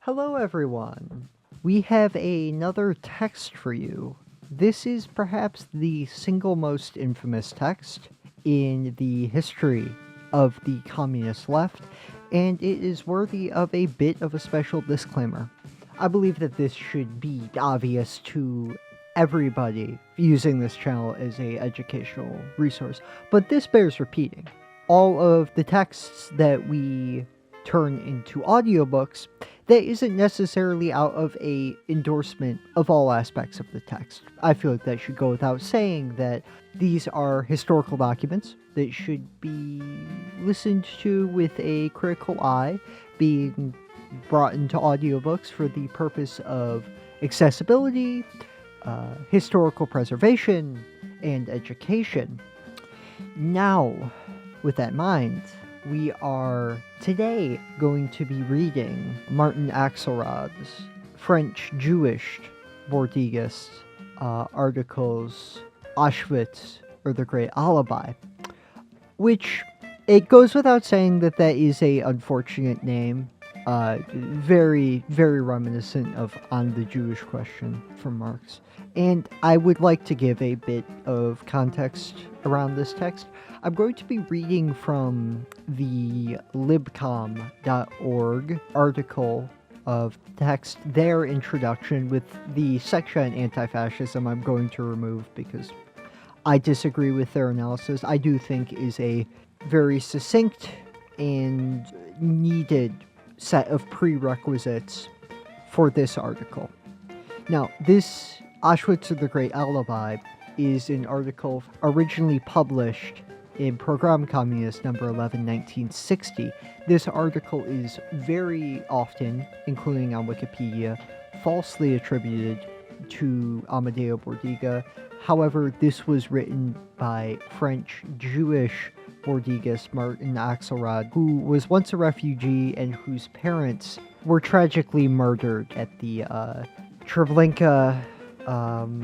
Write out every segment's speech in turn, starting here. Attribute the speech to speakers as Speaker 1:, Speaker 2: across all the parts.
Speaker 1: Hello, everyone. We have another text for you. This is perhaps the single most infamous text in the history of the communist left, and it is worthy of a bit of a special disclaimer. I believe that this should be obvious to everybody using this channel as a educational resource, but this bears repeating. All of the texts that we turn into audiobooks, that isn't necessarily out of a endorsement of all aspects of the text. I feel like that should go without saying that these are historical documents that should be listened to with a critical eye, being brought into audiobooks for the purpose of accessibility, historical preservation, and education. Now, with that in mind, we are today going to be reading Martin Axelrad's French-Jewish Bordigas articles, Auschwitz or the Great Alibi, which it goes without saying that is a unfortunate name, very, very reminiscent of On the Jewish Question from Marx. And I would like to give a bit of context around this text. I'm going to be reading from the libcom.org article of text, their introduction, with the section on anti-fascism I'm going to remove because I disagree with their analysis. I do think is a very succinct and needed set of prerequisites for this article. Now, this Auschwitz or the Great Alibi is an article originally published in Programme Communiste number 11, 1960. This article is very often, including on Wikipedia, falsely attributed to Amadeo Bordiga. However, this was written by French-Jewish Bordigas Martin Axelrad, who was once a refugee and whose parents were tragically murdered at the Treblinka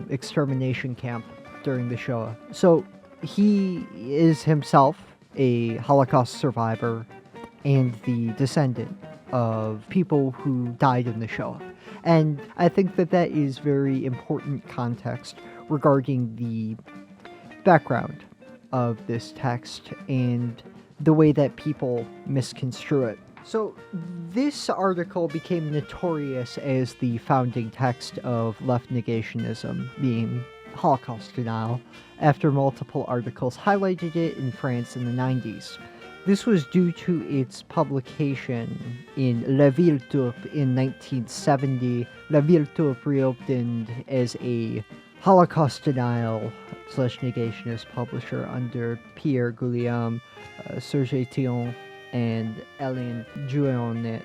Speaker 1: extermination camp during the Shoah. So he is himself a Holocaust survivor and the descendant of people who died in the Shoah. And I think that is very important context regarding the background of this text and the way that people misconstrue it. So this article became notorious as the founding text of left negationism, being Holocaust denial, after multiple articles highlighted it in France in the 90s. This was due to its publication in La Ville Turpe in 1970. La Ville Turpe reopened as a Holocaust denial / negationist publisher under Pierre Guillaume, Serge Thion, and Alain Juonet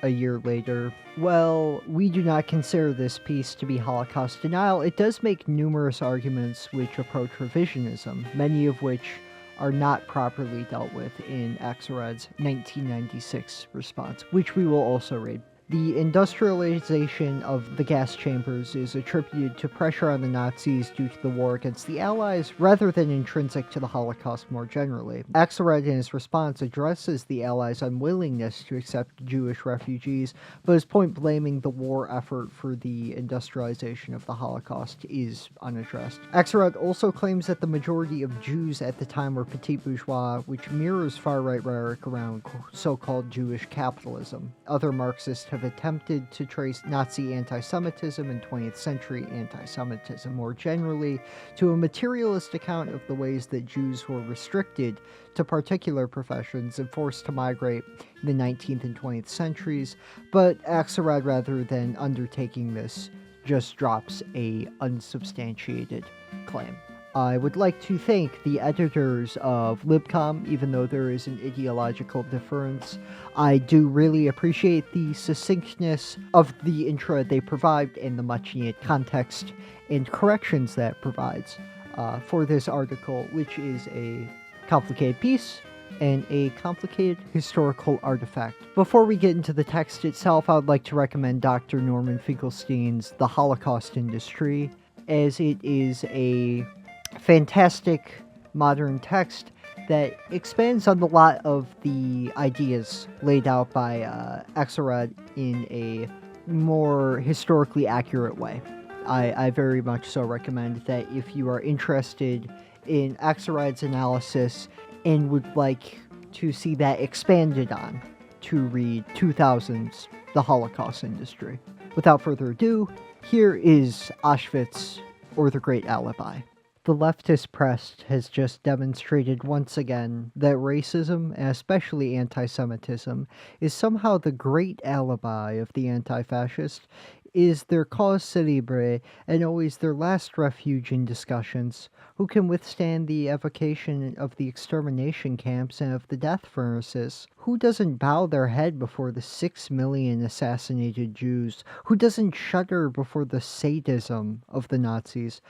Speaker 1: a year later. Well, we do not consider this piece to be Holocaust denial. It does make numerous arguments which approach revisionism, many of which are not properly dealt with in Axelrad's 1996 response, which we will also read. The industrialization of the gas chambers is attributed to pressure on the Nazis due to the war against the Allies, rather than intrinsic to the Holocaust more generally. Axelrad in his response addresses the Allies' unwillingness to accept Jewish refugees, but his point blaming the war effort for the industrialization of the Holocaust is unaddressed. Axelrad also claims that the majority of Jews at the time were petit bourgeois, which mirrors far-right rhetoric around so-called Jewish capitalism. Other Marxists have attempted to trace Nazi anti-Semitism and 20th century anti-Semitism more generally to a materialist account of the ways that Jews were restricted to particular professions and forced to migrate in the 19th and 20th centuries, but Axelrad, rather than undertaking this, just drops a unsubstantiated claim. I would like to thank the editors of Libcom, even though there is an ideological difference. I do really appreciate the succinctness of the intro they provide and the much needed context and corrections that provides for this article, which is a complicated piece and a complicated historical artifact. Before we get into the text itself, I would like to recommend Dr. Norman Finkelstein's The Holocaust Industry, as it is a fantastic modern text that expands on a lot of the ideas laid out by Axelrad in a more historically accurate way. I very much so recommend that if you are interested in Axelrad's analysis and would like to see that expanded on, to read 2000's The Holocaust Industry. Without further ado, here is Auschwitz, or The Great Alibi. The leftist press has just demonstrated once again that racism, and especially anti-Semitism, is somehow the great alibi of the anti-fascist, is their cause célèbre, and always their last refuge in discussions. Who can withstand the evocation of the extermination camps and of the death furnaces? Who doesn't bow their head before the 6 million assassinated Jews? Who doesn't shudder before the sadism of the Nazis?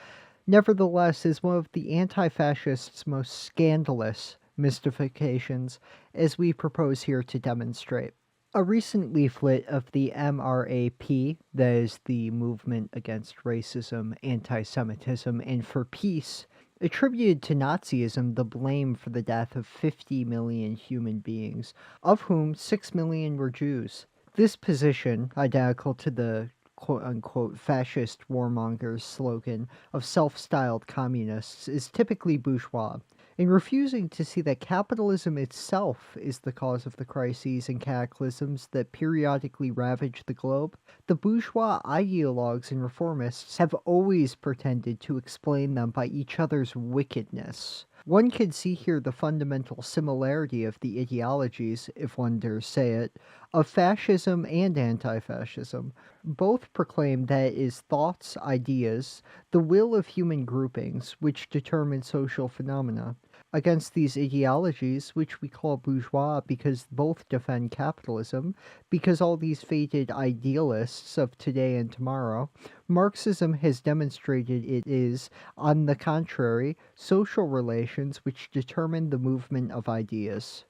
Speaker 1: Nevertheless, is one of the anti-fascists' most scandalous mystifications, as we propose here to demonstrate. A recent leaflet of the MRAP, that is the Movement Against Racism, Anti-Semitism, and for Peace, attributed to Nazism the blame for the death of 50 million human beings, of whom 6 million were Jews. This position, identical to the quote-unquote fascist warmongers' slogan of self-styled communists, is typically bourgeois. In refusing to see that capitalism itself is the cause of the crises and cataclysms that periodically ravage the globe, the bourgeois ideologues and reformists have always pretended to explain them by each other's wickedness. One can see here the fundamental similarity of the ideologies, if one dares say it, of fascism and anti-fascism. Both proclaim that it is thoughts, ideas, the will of human groupings, which determine social phenomena. Against these ideologies, which we call bourgeois because both defend capitalism, because all these fated idealists of today and tomorrow, Marxism has demonstrated it is, on the contrary, social relations which determine the movement of ideas.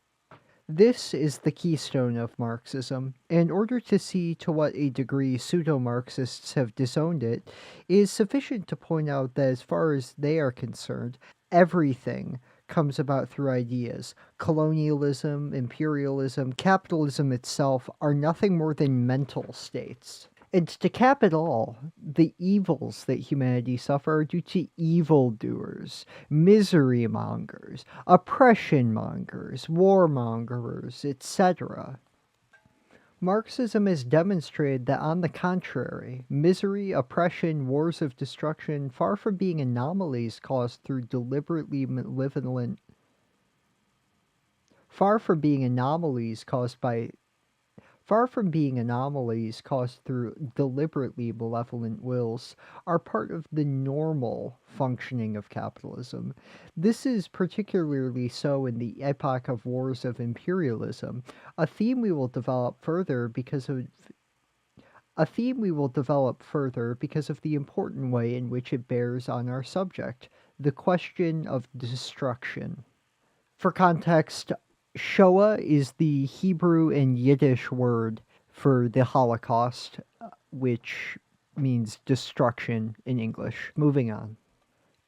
Speaker 1: This is the keystone of Marxism. In order to see to what a degree pseudo-Marxists have disowned it, it is sufficient to point out that as far as they are concerned, everything comes about through ideas. Colonialism, imperialism, capitalism itself are nothing more than mental states. And to cap it all, the evils that humanity suffer are due to evildoers, misery mongers, oppression mongers, warmongers, etc. Marxism has demonstrated that, on the contrary, misery, oppression, wars of destruction, far from being anomalies caused through deliberately malevolent, far from being anomalies caused through deliberately malevolent wills, are part of the normal functioning of capitalism. This is particularly so in the epoch of wars of imperialism, a theme we will develop further because of the important way in which it bears on our subject, the question of destruction. For context, Shoah is the Hebrew and Yiddish word for the Holocaust, which means destruction in English. Moving on.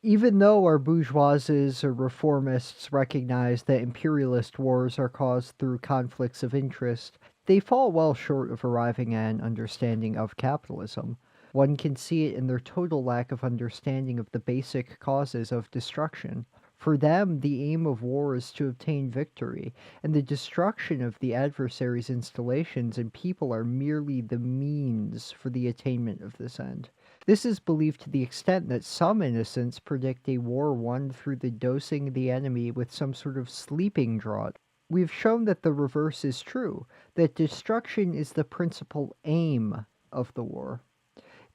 Speaker 1: Even though our bourgeoisies or reformists recognize that imperialist wars are caused through conflicts of interest, they fall well short of arriving at an understanding of capitalism. One can see it in their total lack of understanding of the basic causes of destruction. For them, the aim of war is to obtain victory, and the destruction of the adversary's installations and people are merely the means for the attainment of this end. This is believed to the extent that some innocents predict a war won through the dosing the enemy with some sort of sleeping draught. We've shown that the reverse is true, that destruction is the principal aim of the war.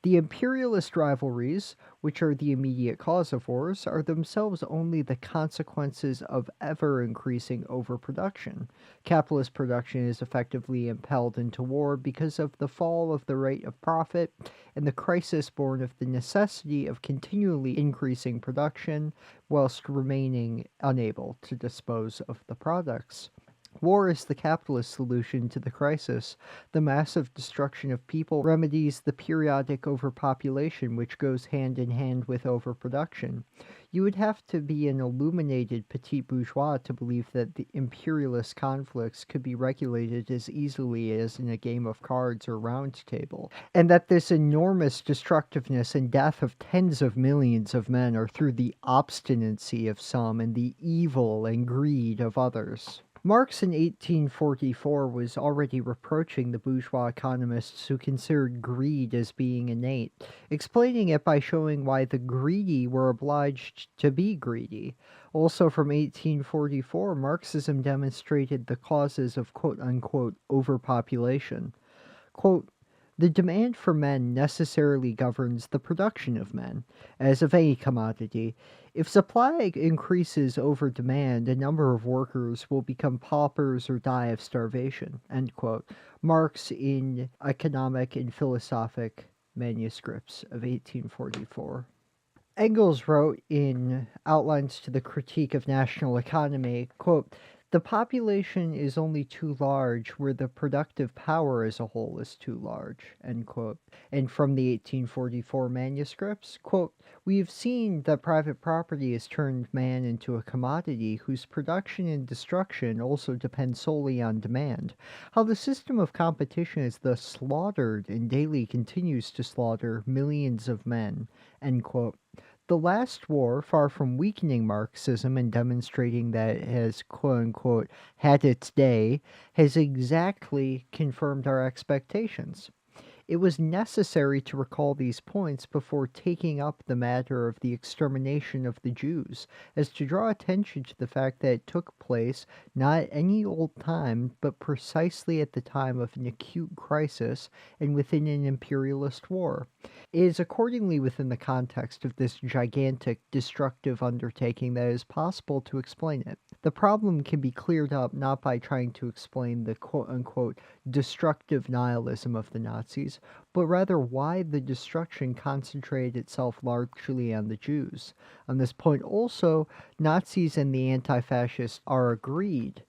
Speaker 1: The imperialist rivalries, which are the immediate cause of wars, are themselves only the consequences of ever-increasing overproduction. Capitalist production is effectively impelled into war because of the fall of the rate of profit and the crisis born of the necessity of continually increasing production whilst remaining unable to dispose of the products. War is the capitalist solution to the crisis. The massive destruction of people remedies the periodic overpopulation which goes hand in hand with overproduction. You would have to be an illuminated petit bourgeois to believe that the imperialist conflicts could be regulated as easily as in a game of cards or round table, and that this enormous destructiveness and death of tens of millions of men are through the obstinacy of some and the evil and greed of others. Marx in 1844 was already reproaching the bourgeois economists who considered greed as being innate, explaining it by showing why the greedy were obliged to be greedy. Also from 1844, Marxism demonstrated the causes of quote-unquote overpopulation. Quote, the demand for men necessarily governs the production of men, as of any commodity. If supply increases over demand, a number of workers will become paupers or die of starvation. End quote. Marx in Economic and Philosophic Manuscripts of 1844. Engels wrote in Outlines to the Critique of National Economy, quote, the population is only too large where the productive power as a whole is too large, end quote. And from the 1844 manuscripts, quote, we have seen that private property has turned man into a commodity whose production and destruction also depend solely on demand. How the system of competition is thus slaughtered and daily continues to slaughter millions of men, end quote. The last war, far from weakening Marxism and demonstrating that it has quote-unquote had its day, has exactly confirmed our expectations. It was necessary to recall these points before taking up the matter of the extermination of the Jews, as to draw attention to the fact that it took place not at any old time, but precisely at the time of an acute crisis and within an imperialist war. It is accordingly within the context of this gigantic, destructive undertaking that it is possible to explain it. The problem can be cleared up not by trying to explain the quote-unquote destructive nihilism of the Nazis, but rather why the destruction concentrated itself largely on the Jews. On this point also, Nazis and the anti-fascists are agreed.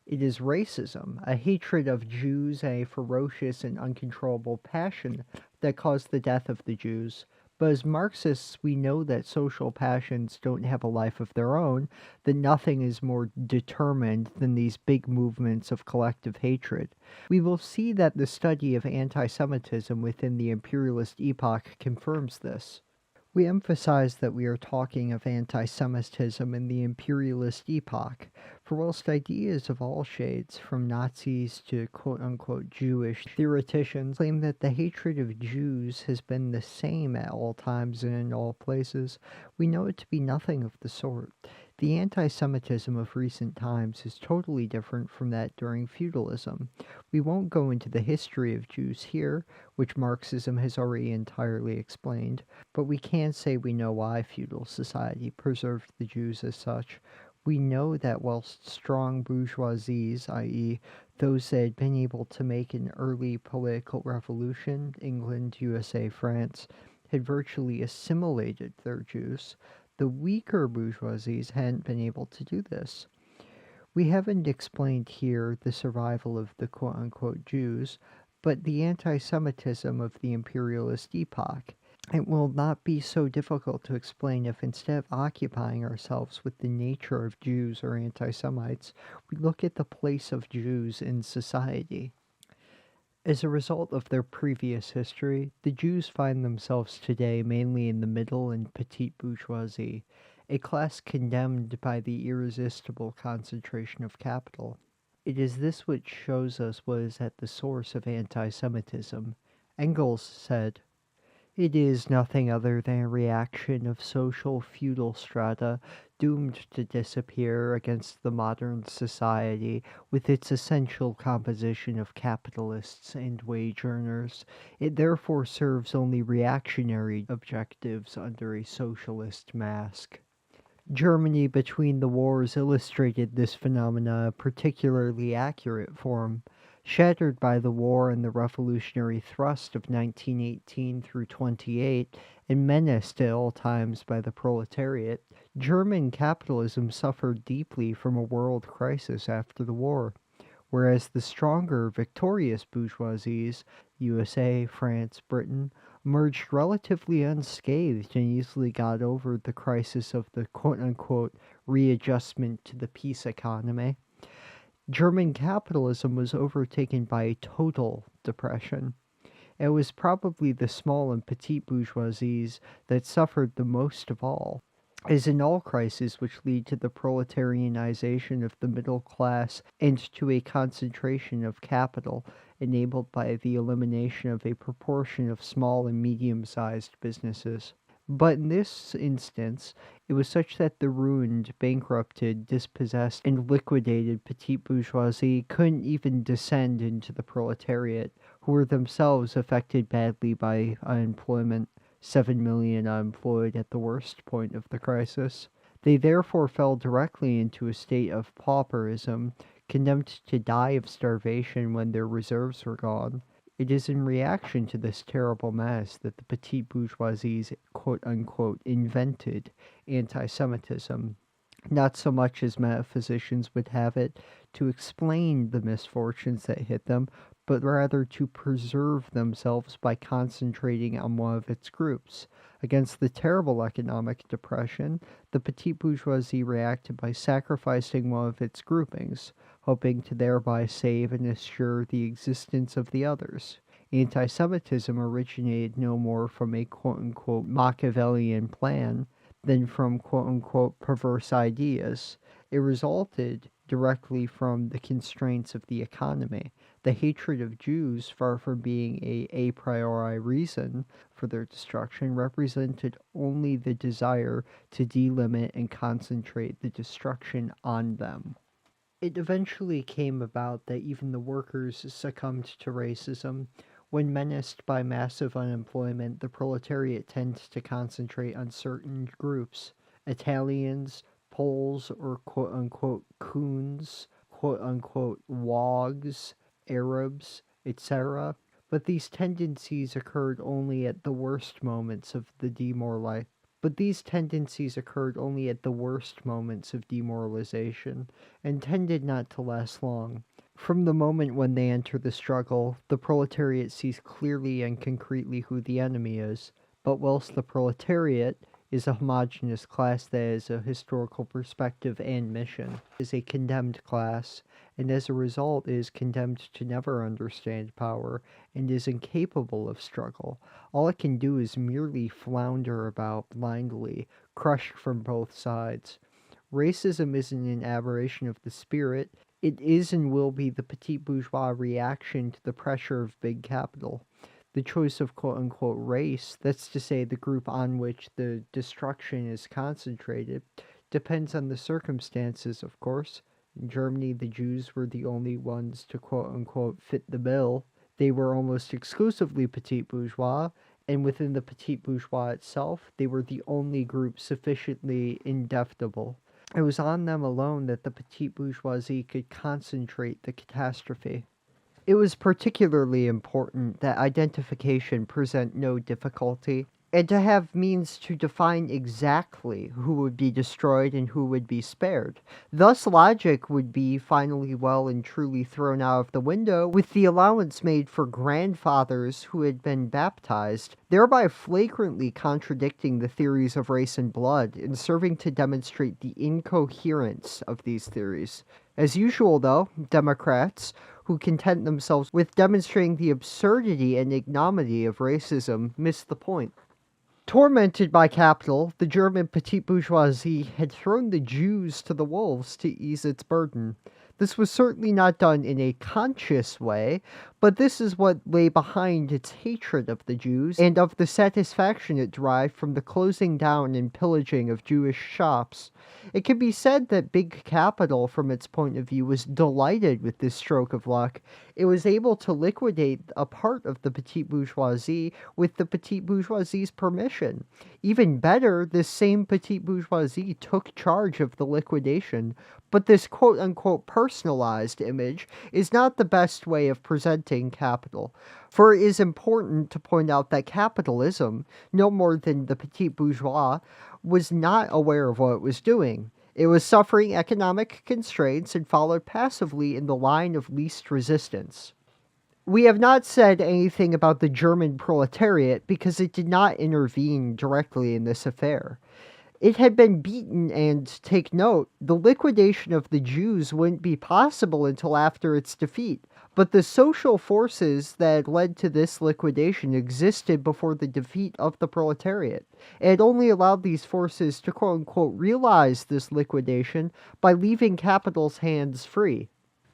Speaker 1: It is racism, a hatred of Jews, and a ferocious and uncontrollable passion that caused the death of the Jews. But as Marxists, we know that social passions don't have a life of their own, that nothing is more determined than these big movements of collective hatred. We will see that the study of anti-Semitism within the imperialist epoch confirms this. We emphasize that we are talking of anti-Semitism in the imperialist epoch, for whilst ideas of all shades, from Nazis to quote-unquote Jewish theoreticians, claim that the hatred of Jews has been the same at all times and in all places, we know it to be nothing of the sort. The anti-Semitism of recent times is totally different from that during feudalism. We won't go into the history of Jews here, which Marxism has already entirely explained, but we can say we know why feudal society preserved the Jews as such. We know that whilst strong bourgeoisies, i.e., those that had been able to make an early political revolution, England, USA, France, had virtually assimilated their Jews, the weaker bourgeoisies hadn't been able to do this. We haven't explained here the survival of the quote-unquote Jews, but the anti-Semitism of the imperialist epoch. It will not be so difficult to explain if instead of occupying ourselves with the nature of Jews or anti-Semites, we look at the place of Jews in society. As a result of their previous history, the Jews find themselves today mainly in the middle and petite bourgeoisie, a class condemned by the irresistible concentration of capital. It is this which shows us what is at the source of anti-Semitism. Engels said, it is nothing other than a reaction of social feudal strata doomed to disappear against the modern society with its essential composition of capitalists and wage earners. It therefore serves only reactionary objectives under a socialist mask. Germany between the wars illustrated this phenomena in a particularly accurate form. Shattered by the war and the revolutionary thrust of 1918 through 28, and menaced at all times by the proletariat, German capitalism suffered deeply from a world crisis after the war. whereas the stronger, victorious bourgeoisies, USA, France, Britain, emerged relatively unscathed and easily got over the crisis of the quote-unquote readjustment to the peace economy. German capitalism was overtaken by a total depression. It was probably the small and petite bourgeoisies that suffered the most of all. As in all crises which lead to the proletarianization of the middle class and to a concentration of capital enabled by the elimination of a proportion of small and medium-sized businesses. But in this instance, it was such that the ruined, bankrupted, dispossessed, and liquidated petite bourgeoisie couldn't even descend into the proletariat, who were themselves affected badly by unemployment, 7 million unemployed at the worst point of the crisis. They therefore fell directly into a state of pauperism, condemned to die of starvation when their reserves were gone. It is in reaction to this terrible mess that the petite bourgeoisies quote-unquote invented anti-Semitism, not so much as metaphysicians would have it, to explain the misfortunes that hit them, but rather to preserve themselves by concentrating on one of its groups. Against the terrible economic depression, the petite bourgeoisie reacted by sacrificing one of its groupings, hoping to thereby save and assure the existence of the others. Anti-Semitism originated no more from a quote-unquote Machiavellian plan than from quote-unquote perverse ideas. It resulted directly from the constraints of the economy. The hatred of Jews, far from being a priori reason for their destruction, represented only the desire to delimit and concentrate the destruction on them. It eventually came about that even the workers succumbed to racism. When menaced by massive unemployment, the proletariat tends to concentrate on certain groups: Italians, Poles, or quote-unquote coons, quote-unquote wogs, Arabs, etc. But these tendencies occurred only at the worst moments of demoralization, and tended not to last long. From the moment when they enter the struggle, the proletariat sees clearly and concretely who the enemy is. But whilst the proletariat is a homogeneous class that has a historical perspective and mission, is a condemned class, and as a result is condemned to never understand power, and is incapable of struggle. All it can do is merely flounder about blindly, crushed from both sides. Racism isn't an aberration of the spirit, it is and will be the petite bourgeois reaction to the pressure of big capital. The choice of quote-unquote race, that's to say the group on which the destruction is concentrated, depends on the circumstances, of course. In Germany, the Jews were the only ones to quote-unquote fit the bill. They were almost exclusively petite bourgeois, and within the petite bourgeois itself, they were the only group sufficiently indefinable. It was on them alone that the petite bourgeoisie could concentrate the catastrophe. It was particularly important that identification present no difficulty, and to have means to define exactly who would be destroyed and who would be spared. Thus logic would be finally well and truly thrown out of the window, with the allowance made for grandfathers who had been baptized, thereby flagrantly contradicting the theories of race and blood, and serving to demonstrate the incoherence of these theories. As usual, though, Democrats, who content themselves with demonstrating the absurdity and ignominy of racism, miss the point. Tormented by capital, the German petite bourgeoisie had thrown the Jews to the wolves to ease its burden. This was certainly not done in a conscious way, but this is what lay behind its hatred of the Jews and of the satisfaction it derived from the closing down and pillaging of Jewish shops. It can be said that big capital, from its point of view, was delighted with this stroke of luck. It was able to liquidate a part of the petite bourgeoisie with the petite bourgeoisie's permission. Even better, this same petite bourgeoisie took charge of the liquidation. But this quote-unquote personalized image is not the best way of presenting capital, for it is important to point out that capitalism, no more than the petite bourgeois, was not aware of what it was doing. It was suffering economic constraints and followed passively in the line of least resistance. We have not said anything about the German proletariat because it did not intervene directly in this affair. It had been beaten, and, take note, the liquidation of the Jews wouldn't be possible until after its defeat. But the social forces that led to this liquidation existed before the defeat of the proletariat. It only allowed these forces to quote-unquote realize this liquidation by leaving capital's hands free.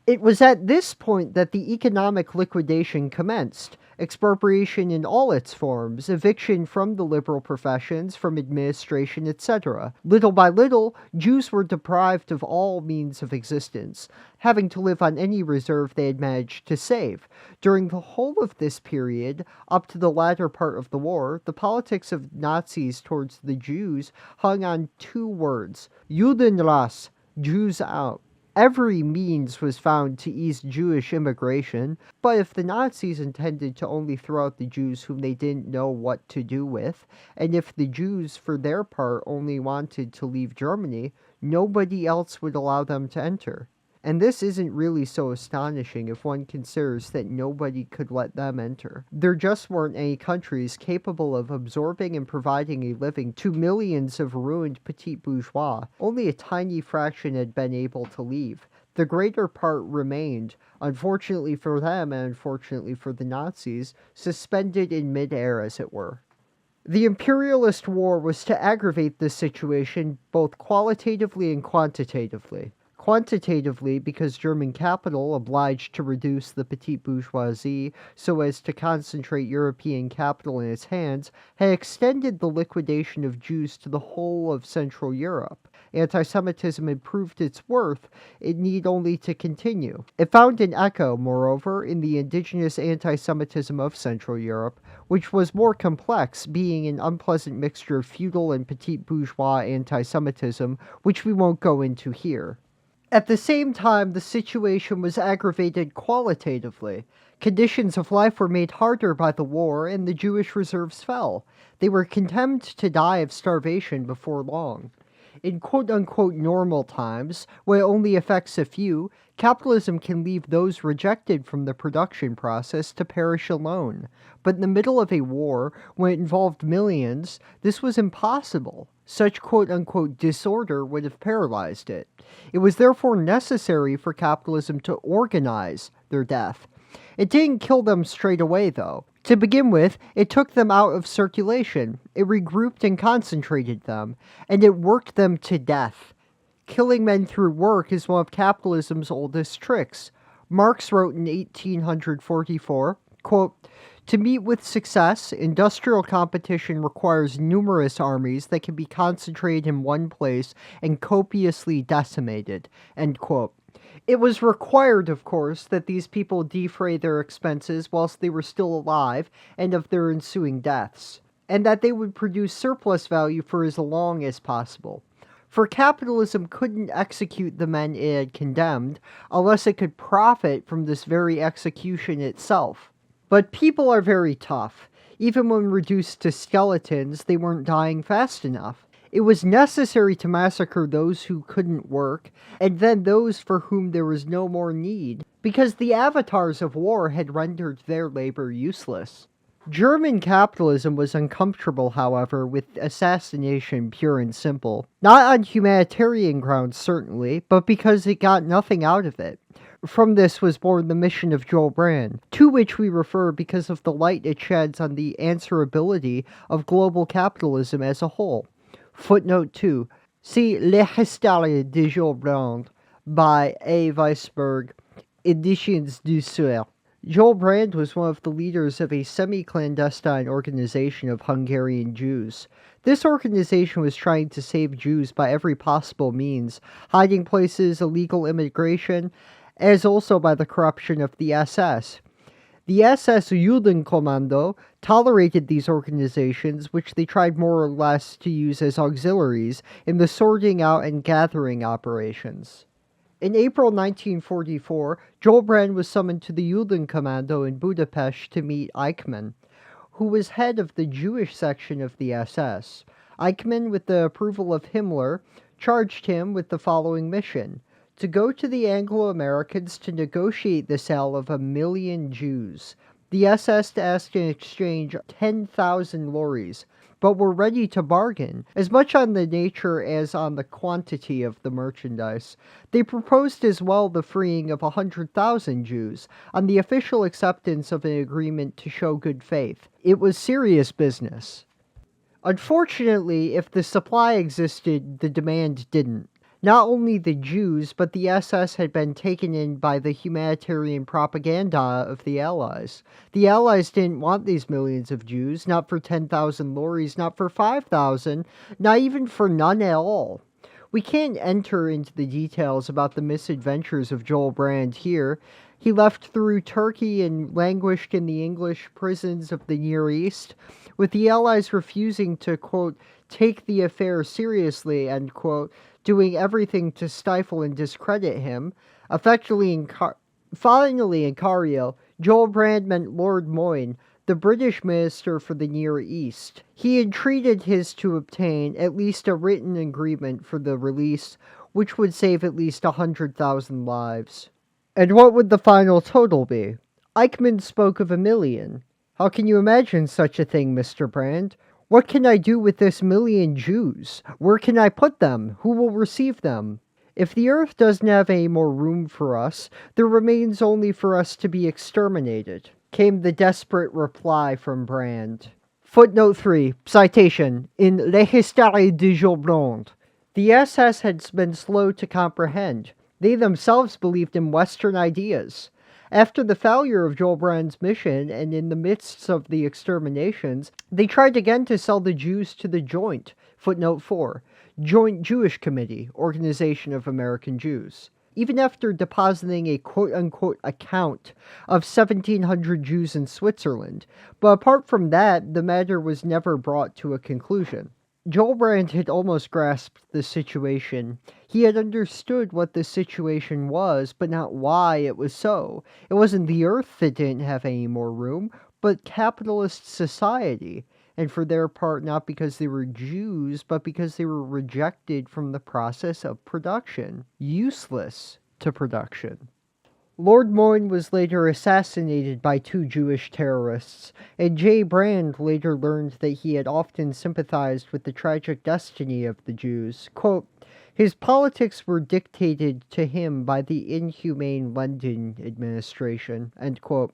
Speaker 1: It was at this point that the economic liquidation commenced. Expropriation in all its forms, eviction from the liberal professions, from administration, etc. Little by little, Jews were deprived of all means of existence, having to live on any reserve they had managed to save. During the whole of this period, up to the latter part of the war, the politics of Nazis towards the Jews hung on two words: Juden raus, Jews out. Every means was found to ease Jewish immigration, but if the Nazis intended to only throw out the Jews whom they didn't know what to do with, and if the Jews, for their part, only wanted to leave Germany, nobody else would allow them to enter. And this isn't really so astonishing if one considers that nobody could let them enter. There just weren't any countries capable of absorbing and providing a living to millions of ruined petit bourgeois. Only a tiny fraction had been able to leave. The greater part remained, unfortunately for them and unfortunately for the Nazis, suspended in mid-air, as it were. The imperialist war was to aggravate this situation both qualitatively and quantitatively. Quantitatively, because German capital, obliged to reduce the petite bourgeoisie so as to concentrate European capital in its hands, had extended the liquidation of Jews to the whole of Central Europe. Anti-Semitism had proved its worth, it need only to continue. It found an echo, moreover, in the indigenous anti-Semitism of Central Europe, which was more complex, being an unpleasant mixture of feudal and petite bourgeois anti-Semitism, which we won't go into here. At the same time, the situation was aggravated qualitatively. Conditions of life were made harder by the war, and the Jewish reserves fell. They were condemned to die of starvation before long. In quote-unquote normal times, when it only affects a few, capitalism can leave those rejected from the production process to perish alone. But in the middle of a war, when it involved millions, this was impossible. Such quote-unquote disorder would have paralyzed it. It was therefore necessary for capitalism to organize their death. It didn't kill them straight away, though. To begin with, it took them out of circulation, it regrouped and concentrated them, and it worked them to death. Killing men through work is one of capitalism's oldest tricks. Marx wrote in 1844, quote, "To meet with success, industrial competition requires numerous armies that can be concentrated in one place and copiously decimated." End quote. It was required, of course, that these people defray their expenses whilst they were still alive and of their ensuing deaths, and that they would produce surplus value for as long as possible. For capitalism couldn't execute the men it had condemned unless it could profit from this very execution itself. But people are very tough. Even when reduced to skeletons, they weren't dying fast enough. It was necessary to massacre those who couldn't work, and then those for whom there was no more need, because the avatars of war had rendered their labor useless. German capitalism was uncomfortable, however, with assassination pure and simple. Not on humanitarian grounds, certainly, but because it got nothing out of it. From this was born the mission of Joel Brand, to which we refer because of the light it sheds on the answerability of global capitalism as a whole. Footnote 2. See L'Histoire de Jules Brand by A. Weisberg, Editions du Seuil. Joel Brand was one of the leaders of a semi-clandestine organization of Hungarian Jews. This organization was trying to save Jews by every possible means, hiding places, illegal immigration, as also by the corruption of the SS. The SS Judenkommando tolerated these organizations, which they tried more or less to use as auxiliaries in the sorting out and gathering operations. In April 1944, Joel Brand was summoned to the Judenkommando in Budapest to meet Eichmann, who was head of the Jewish section of the SS. Eichmann, with the approval of Himmler, charged him with the following mission: to go to the Anglo-Americans to negotiate the sale of 1,000,000 Jews. The SS asked in exchange 10,000 lorries, but were ready to bargain, as much on the nature as on the quantity of the merchandise. They proposed as well the freeing of 100,000 Jews, on the official acceptance of an agreement to show good faith. It was serious business. Unfortunately, if the supply existed, the demand didn't. Not only the Jews, but the SS had been taken in by the humanitarian propaganda of the Allies. The Allies didn't want these millions of Jews, not for 10,000 lorries, not for 5,000, not even for none at all. We can't enter into the details about the misadventures of Joel Brand here. He left through Turkey and languished in the English prisons of the Near East, with the Allies refusing to, quote, take the affair seriously, end quote, doing everything to stifle and discredit him. Finally in Cairo, Joel Brand met Lord Moyne, the British minister for the Near East. He entreated his to obtain at least a written agreement for the release, which would save at least 100,000 lives. And what would the final total be? Eichmann spoke of 1,000,000. How can you imagine such a thing, Mr. Brand? What can I do with this 1,000,000 Jews? Where can I put them? Who will receive them? If the earth doesn't have any more room for us, there remains only for us to be exterminated, came the desperate reply from Brand. Footnote 3, citation, in L'Histoire de Jules Brand. The SS had been slow to comprehend. They themselves believed in Western ideas. After the failure of Joel Brand's mission, and in the midst of the exterminations, they tried again to sell the Jews to the Joint, footnote 4, Joint Jewish Committee, Organization of American Jews. Even after depositing a quote-unquote account of 1,700 Jews in Switzerland, but apart from that, the matter was never brought to a conclusion. Joel Brand had almost grasped the situation. He had understood what the situation was, but not why it was so. It wasn't the earth that didn't have any more room, but capitalist society. And for their part, not because they were Jews, but because they were rejected from the process of production. Useless to production. Lord Moyne was later assassinated by 2 Jewish terrorists, and J. Brand later learned that he had often sympathized with the tragic destiny of the Jews. Quote, his politics were dictated to him by the inhumane London administration, end quote.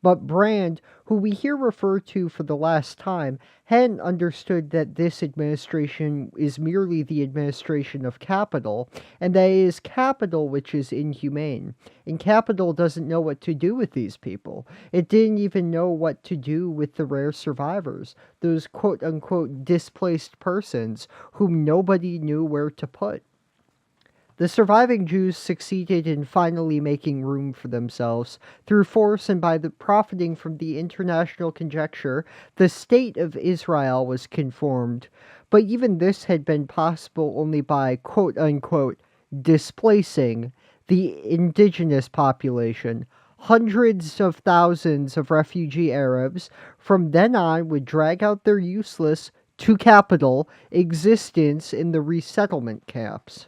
Speaker 1: But Brand, who we here refer to for the last time, hadn't understood that this administration is merely the administration of capital, and that it is capital which is inhumane. And capital doesn't know what to do with these people. It didn't even know what to do with the rare survivors, those quote-unquote displaced persons whom nobody knew where to put. The surviving Jews succeeded in finally making room for themselves through force, and by profiting from the international conjecture, the state of Israel was conformed. But even this had been possible only by quote-unquote displacing the indigenous population. Hundreds of thousands of refugee Arabs from then on would drag out their useless, to capital, existence in the resettlement camps.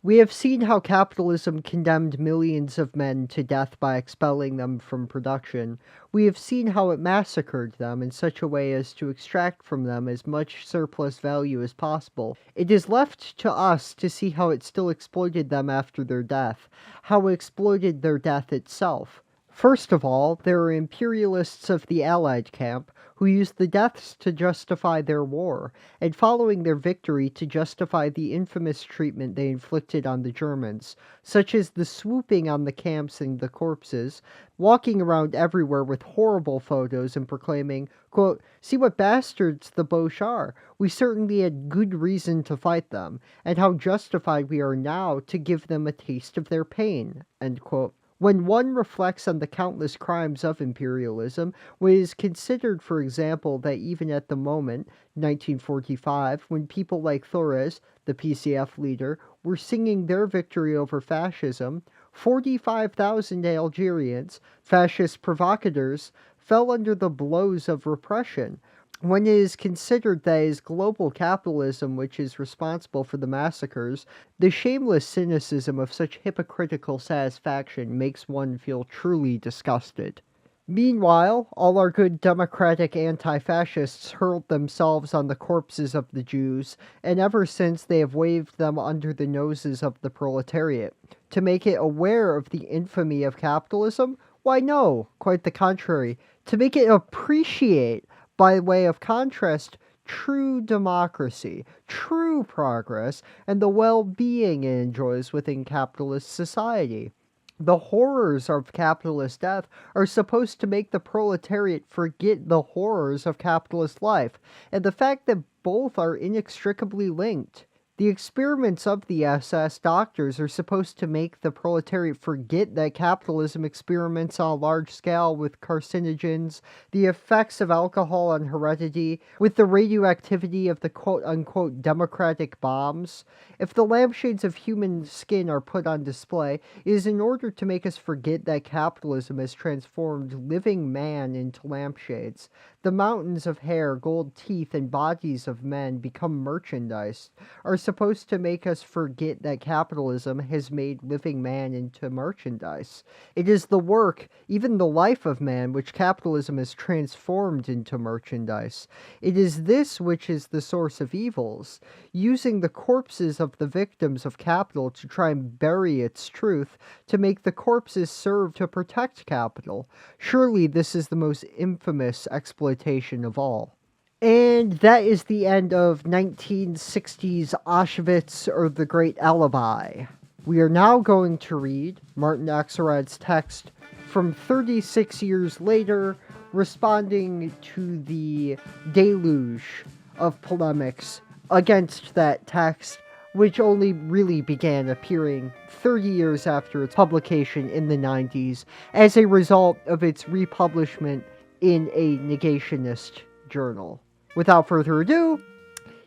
Speaker 1: We have seen how capitalism condemned millions of men to death by expelling them from production. We have seen how it massacred them in such a way as to extract from them as much surplus value as possible. It is left to us to see how it still exploited them after their death, how it exploited their death itself. First of all, there are imperialists of the Allied camp who used the deaths to justify their war, and following their victory to justify the infamous treatment they inflicted on the Germans, such as the swooping on the camps and the corpses, walking around everywhere with horrible photos and proclaiming, quote, see what bastards the Boche are. We certainly had good reason to fight them, and how justified we are now to give them a taste of their pain, end quote. When one reflects on the countless crimes of imperialism, when it is considered, for example, that even at the moment, 1945, when people like Thorez, the PCF leader, were singing their victory over fascism, 45,000 Algerians, fascist provocateurs, fell under the blows of repression. When it is considered that it is global capitalism which is responsible for the massacres, the shameless cynicism of such hypocritical satisfaction makes one feel truly disgusted. Meanwhile, all our good democratic anti-fascists hurled themselves on the corpses of the Jews, and ever since they have waved them under the noses of the proletariat. To make it aware of the infamy of capitalism? Why no, quite the contrary. To make it appreciate, by way of contrast, true democracy, true progress, and the well-being it enjoys within capitalist society. The horrors of capitalist death are supposed to make the proletariat forget the horrors of capitalist life, and the fact that both are inextricably linked. The experiments of the SS doctors are supposed to make the proletariat forget that capitalism experiments on a large scale with carcinogens, the effects of alcohol on heredity, with the radioactivity of the quote-unquote democratic bombs. If the lampshades of human skin are put on display, it is in order to make us forget that capitalism has transformed living man into lampshades. The mountains of hair, gold teeth, and bodies of men become merchandise, are supposed to make us forget that capitalism has made living man into merchandise. It is the work, even the life of man, which capitalism has transformed into merchandise. It is this which is the source of evils. Using the corpses of the victims of capital to try and bury its truth, to make the corpses serve to protect capital. Surely this is the most infamous exploitation of all. And that is the end of 1960s Auschwitz, or The Great Alibi. We are now going to read Martin Axelrad's text from 36 years later, responding to the deluge of polemics against that text, which only really began appearing 30 years after its publication in the 90s as a result of its republishment in a negationist journal. Without further ado,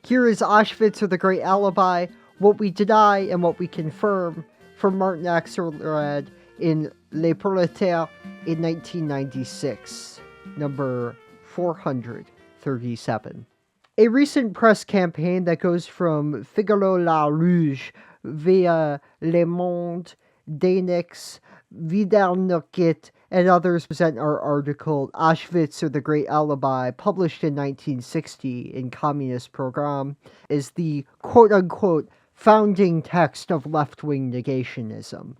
Speaker 1: here is Auschwitz, or The Great Alibi, What We Deny and What We Confirm, from Martin Axelrad in Les Prolétaires in 1996, number 437. A recent press campaign that goes from Figaro La Rouge via Le Monde, Danex, Vidal-Noquet, and others present our article, Auschwitz, or The Great Alibi, published in 1960 in Communist Program, is the quote-unquote founding text of left-wing negationism.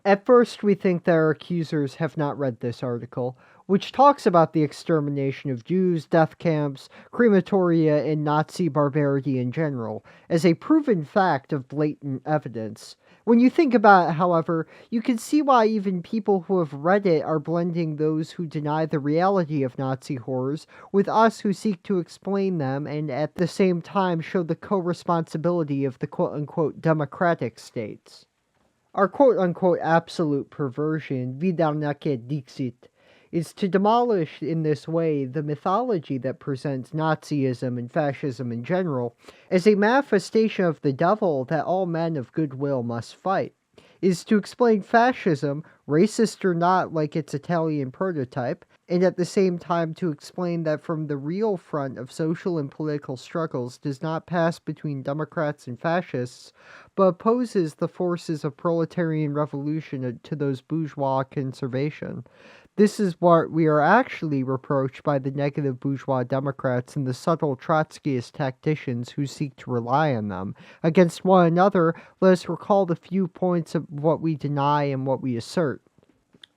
Speaker 1: At first, we think that our accusers have not read this article, which talks about the extermination of Jews, death camps, crematoria, and Nazi barbarity in general, as a proven fact of blatant evidence. When you think about it, however, you can see why even people who have read it are blending those who deny the reality of Nazi horrors with us who seek to explain them and at the same time show the co-responsibility of the quote-unquote democratic states. Our quote-unquote absolute perversion, Vidal-Noquet dixit, is to demolish in this way the mythology that presents Nazism and fascism in general as a manifestation of the devil that all men of goodwill must fight. Is to explain fascism, racist or not like its Italian prototype, and at the same time to explain that from the real front of social and political struggles does not pass between Democrats and fascists, but opposes the forces of proletarian revolution to those bourgeois conservation. This is what we are actually reproached by the negative bourgeois Democrats and the subtle Trotskyist tacticians who seek to rely on them. Against one another, let us recall the few points of what we deny and what we assert.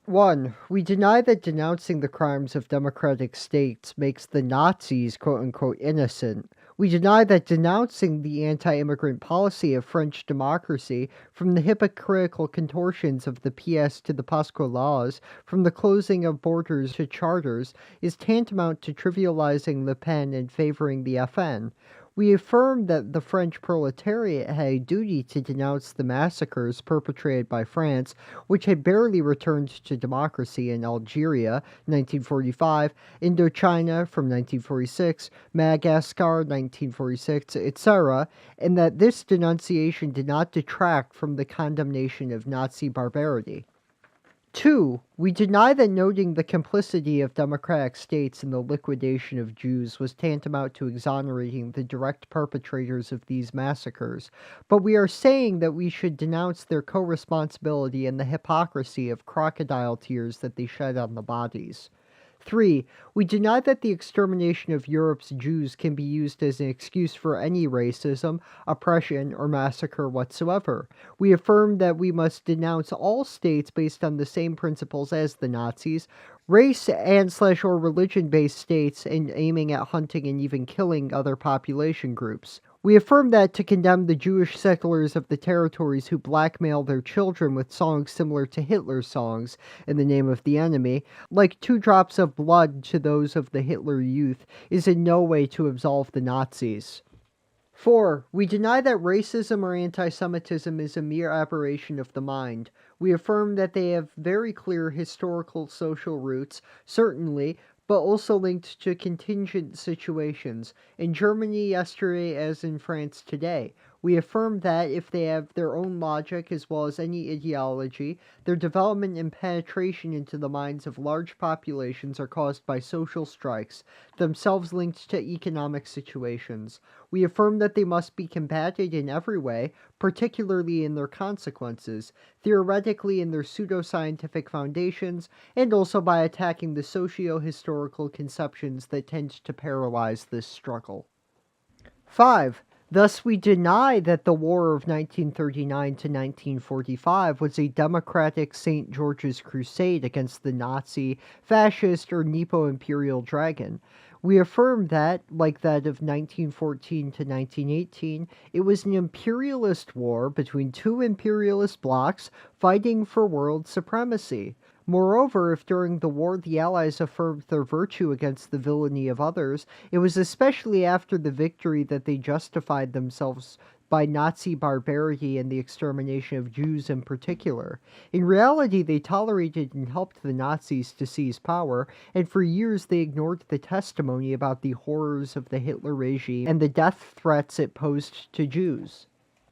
Speaker 1: 1. We deny that denouncing the crimes of democratic states makes the Nazis quote-unquote innocent. We deny that denouncing the anti-immigrant policy of French democracy, from the hypocritical contortions of the PS to the Pasqua laws, from the closing of borders to charters, is tantamount to trivializing Le Pen and favoring the FN. We affirm that the French proletariat had a duty to denounce the massacres perpetrated by France, which had barely returned to democracy in Algeria, 1945, Indochina from 1946, Madagascar, 1946, etc., and that this denunciation did not detract from the condemnation of Nazi barbarity. 2. We deny that noting the complicity of democratic states in the liquidation of Jews was tantamount to exonerating the direct perpetrators of these massacres, but we are saying that we should denounce their co-responsibility and the hypocrisy of crocodile tears that they shed on the bodies. 3. We deny that the extermination of Europe's Jews can be used as an excuse for any racism, oppression, or massacre whatsoever. We affirm that we must denounce all states based on the same principles as the Nazis, race and/or religion-based states, and aiming at hunting and even killing other population groups. We affirm that to condemn the Jewish settlers of the territories who blackmail their children with songs similar to Hitler's songs in the name of the enemy, like 2 drops of blood to those of the Hitler Youth, is in no way to absolve the Nazis. 4. We deny that racism or anti-Semitism is a mere aberration of the mind. We affirm that they have very clear historical social roots, certainly, but also linked to contingent situations, in Germany yesterday as in France today. We affirm that if they have their own logic as well as any ideology, their development and penetration into the minds of large populations are caused by social strikes, themselves linked to economic situations. We affirm that they must be combated in every way, particularly in their consequences, theoretically in their pseudoscientific foundations, and also by attacking the socio-historical conceptions that tend to paralyze this struggle. 5. Thus, we deny that the War of 1939 to 1945 was a democratic St. George's Crusade against the Nazi, fascist, or Nepo-imperial dragon. We affirm that, like that of 1914 to 1918, it was an imperialist war between 2 imperialist blocs fighting for world supremacy. Moreover, if during the war the Allies affirmed their virtue against the villainy of others, it was especially after the victory that they justified themselves by Nazi barbarity and the extermination of Jews in particular. In reality, they tolerated and helped the Nazis to seize power, and for years they ignored the testimony about the horrors of the Hitler regime and the death threats it posed to Jews.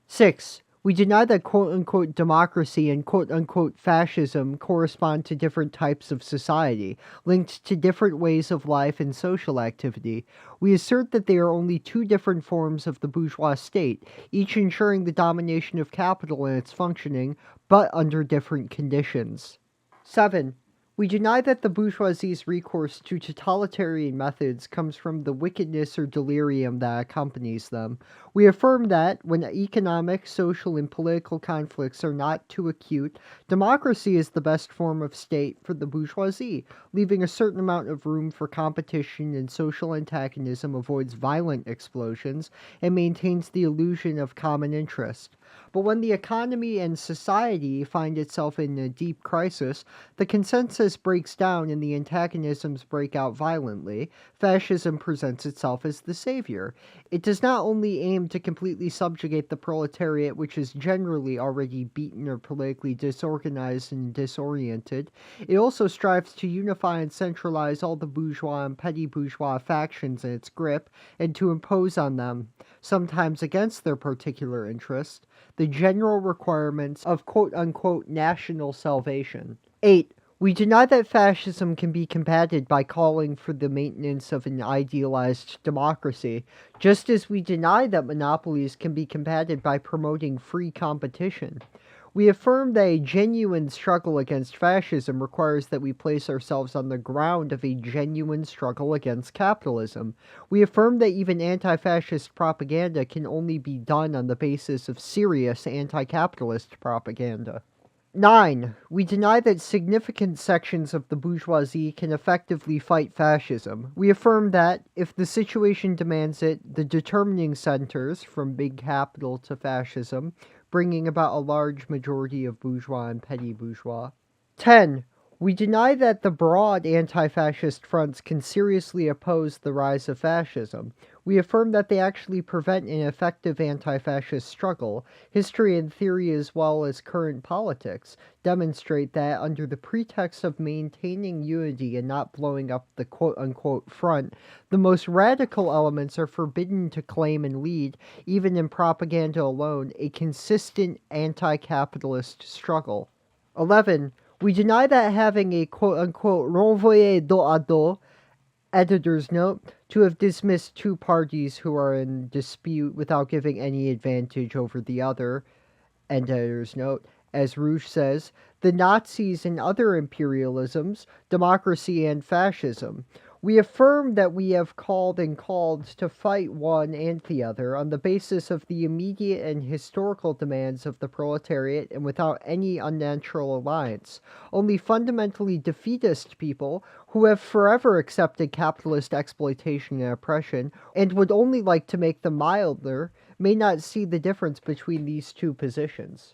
Speaker 1: 6. We deny that quote-unquote democracy and quote-unquote fascism correspond to different types of society, linked to different ways of life and social activity. We assert that they are only 2 different forms of the bourgeois state, each ensuring the domination of capital and its functioning, but under different conditions. 7. We deny that the bourgeoisie's recourse to totalitarian methods comes from the wickedness or delirium that accompanies them. We affirm that, when economic, social, and political conflicts are not too acute, democracy is the best form of state for the bourgeoisie, leaving a certain amount of room for competition and social antagonism avoids violent explosions and maintains the illusion of common interest. But when the economy and society find itself in a deep crisis, the consensus breaks down and the antagonisms break out violently. Fascism presents itself as the savior. It does not only aim to completely subjugate the proletariat, which is generally already beaten or politically disorganized and disoriented, it also strives to unify and centralize all the bourgeois and petty bourgeois factions in its grip and to impose on them, sometimes against their particular interest, the general requirements of quote-unquote national salvation. 8. We deny that fascism can be combated by calling for the maintenance of an idealized democracy, just as we deny that monopolies can be combated by promoting free competition. We affirm that a genuine struggle against fascism requires that we place ourselves on the ground of a genuine struggle against capitalism. We affirm that even anti-fascist propaganda can only be done on the basis of serious anti-capitalist propaganda. 9. We deny that significant sections of the bourgeoisie can effectively fight fascism. We affirm that, if the situation demands it, the determining centers, from big capital to fascism, bringing about a large majority of bourgeois and petty bourgeois. 10. We deny that the broad anti-fascist fronts can seriously oppose the rise of fascism. We affirm that they actually prevent an effective anti-fascist struggle. History and theory, as well as current politics, demonstrate that under the pretext of maintaining unity and not blowing up the quote-unquote front, the most radical elements are forbidden to claim and lead, even in propaganda alone, a consistent anti-capitalist struggle. 11. We deny that having a quote-unquote renvoyé dos à dos, editor's note, to have dismissed two parties who are in dispute without giving any advantage over the other, end editor's note. As Rouge says, the Nazis and other imperialisms, democracy and fascism. We affirm that we have called to fight one and the other on the basis of the immediate and historical demands of the proletariat and without any unnatural alliance. Only fundamentally defeatist people who have forever accepted capitalist exploitation and oppression and would only like to make them milder may not see the difference between these two positions.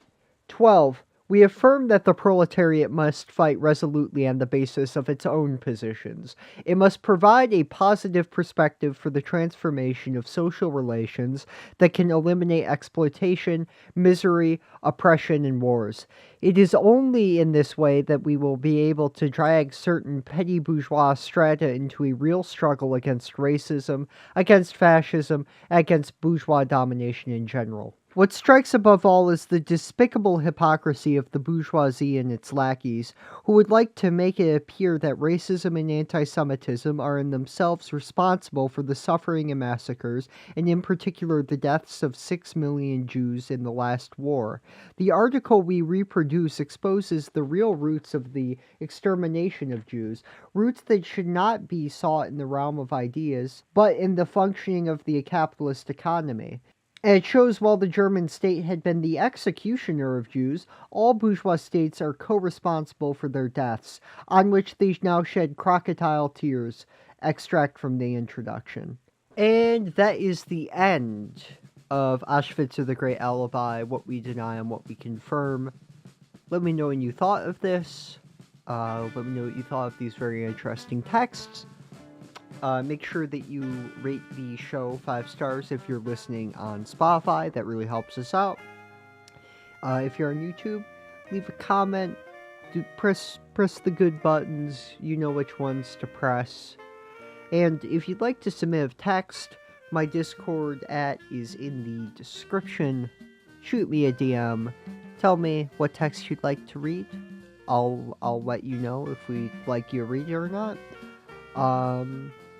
Speaker 1: 12. We affirm that the proletariat must fight resolutely on the basis of its own positions. It must provide a positive perspective for the transformation of social relations that can eliminate exploitation, misery, oppression, and wars. It is only in this way that we will be able to drag certain petty bourgeois strata into a real struggle against racism, against fascism, against bourgeois domination in general. What strikes above all is the despicable hypocrisy of the bourgeoisie and its lackeys, who would like to make it appear that racism and anti-Semitism are in themselves responsible for the suffering and massacres, and in particular the deaths of 6 million Jews in the last war. The article we reproduce exposes the real roots of the extermination of Jews, roots that should not be sought in the realm of ideas, but in the functioning of the capitalist economy. And it shows while the German state had been the executioner of Jews, all bourgeois states are co-responsible for their deaths, on which they now shed crocodile tears. Extract from the introduction. And that is the end of Auschwitz or the Great Alibi, what we deny and what we confirm. Let me know what you thought of this. Let me know what you thought of these very interesting texts. Make sure that you rate the show 5 stars if you're listening on Spotify. That really helps us out. If you're on YouTube, leave a comment. Press the good buttons. You know which ones to press. And if you'd like to submit a text, my Discord is in the description. Shoot me a DM. Tell me what text you'd like to read. I'll let you know if we'd like you to read it or not.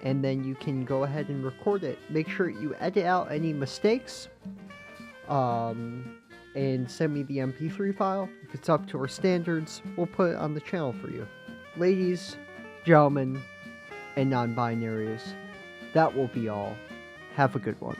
Speaker 1: And then you can go ahead and record it. Make sure you edit out any mistakes, and send me the MP3 file. If it's up to our standards, we'll put it on the channel for you. Ladies, gentlemen, and non-binaries, that will be all. Have a good one.